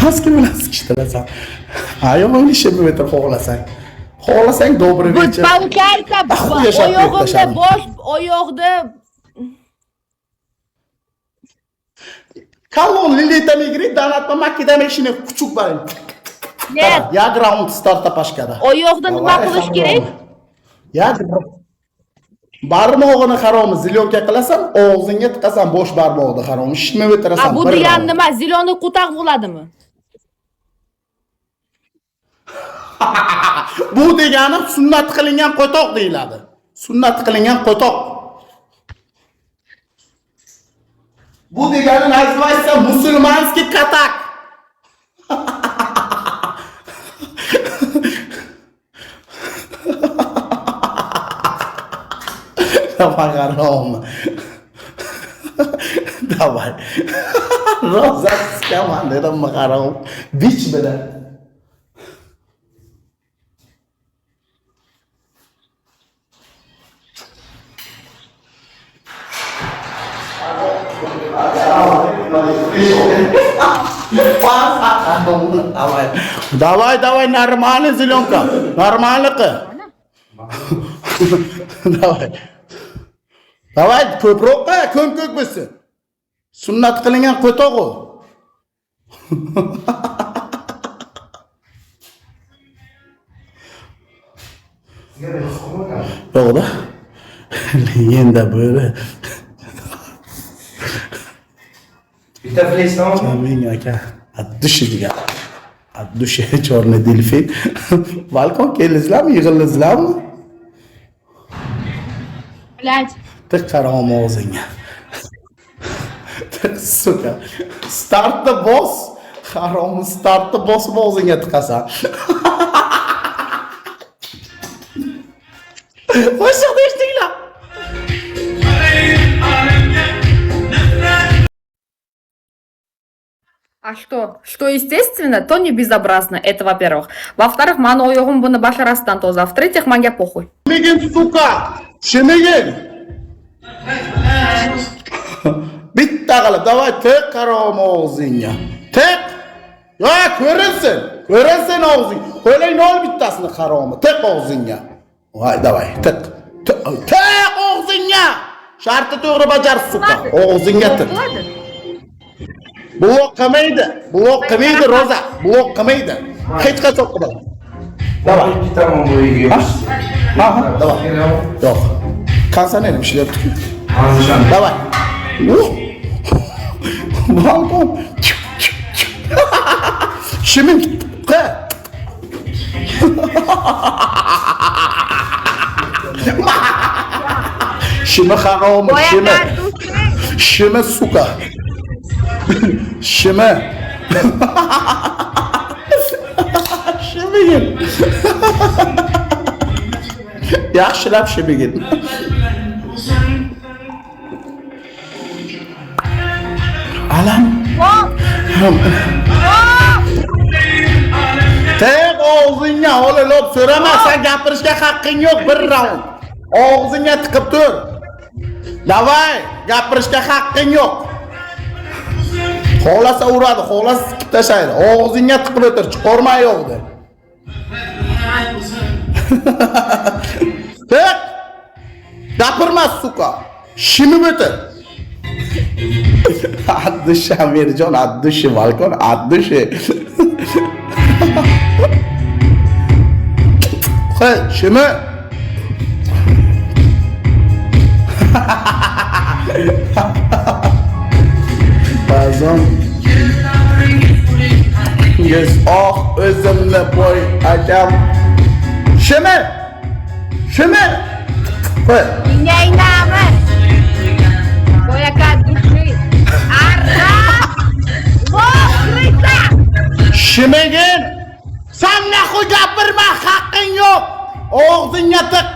Nasıl ki bilan sikishtilasan? Ayol ishimni bitir xohlasang. Xohlasang добрый вечер. Получается, oyog'imda bosh, oyoqda Колонны летами игры, да над макida mashina kuchuk bor. Нет. Я граунд старта пашкада. Oyoqda nima qilish kerak? Ya barmog'ini harom zilyonka qilasan, og'zingga tiqasan bosh barmog'ini harom. Ishni bitirasan. Bu degani nima? Ziloni qo'taq bo'ladimi? Bu degani sunnat qilingan qo'toq deyiladi. Sunnat qilingan qo'toq. Bu degani nazivaysa musulmonskiy katak. Harom. Давай. Роза с командой макарон. Бич bilan. Давай, нормальный зеленка. Нормальный. Давай, ko'proqqa ko'm-ko'k bo'lsin. Sunnat qilingan qo'toq u. Yo'qda. Endi böyle. Bitta flesdan Menga aka, addushi degan. Addushi chorni delfin. Balkon keldingizlarmi, yig'ildingizlarmi? Блядь. Tek qaram og'zingga. Suka. Startni bos. Harom startni bosib og'zingga tiqasan. Qo'shiq eshitdinglar? А что? Что естественно, то не безобразно. Это во-первых. Во-вторых, мана oyog'im buni basharasidan toza. В-третьих, manga похуй. Shimigin suka. Shimigin. Bitta qilib, davay tek qaram og'zingga. Tek. Yo, ko'rinsin. Ko'rinsin og'zing. Qo'lingni ol bittasini haromi. Tek og'zingga. Voy, davay. Tek. Tek og'zingga. Shartni to'g'ri bajar suka. Og'zingga tek. Blok qilmaydi. Blok qilmaydi Roza. Blok qilmaydi. Hech qachon qilmaydi. Davay bittaman bo'yiga. Ha, davay. Yo'q. Kansaner ishlayapti. Anlashan. Davay. Balkon. Shimin. Shimi harom, shimi. Shimi suka. Shimi. Shimigin. Yaxshilab shimigin. Alam. Tek og'zingga olib so'ramasan, gapirishga haqqing yo'q, bir raund. Og'zingga tiqib tur. Davay, gapirishga haqqing yo'q. Xohlasa uradi, xohlasa tikib tashlaydi. Og'zingga tiqib o'tir, chiqarma yo'qdi. Tek. Gapirma suka. Shimib o'tir. Addushi Amirjon, addushi balkon, addushi. Hey, shimi. Bazon. Yes, o'zimni boy akam. Shimi. Shimi. Hey. Ingaynami. Boyaka dushi. Arra. Vo'rita. Shimigin. Sen naxu gapirma, haqqing yo'q. Og'zingga tiq.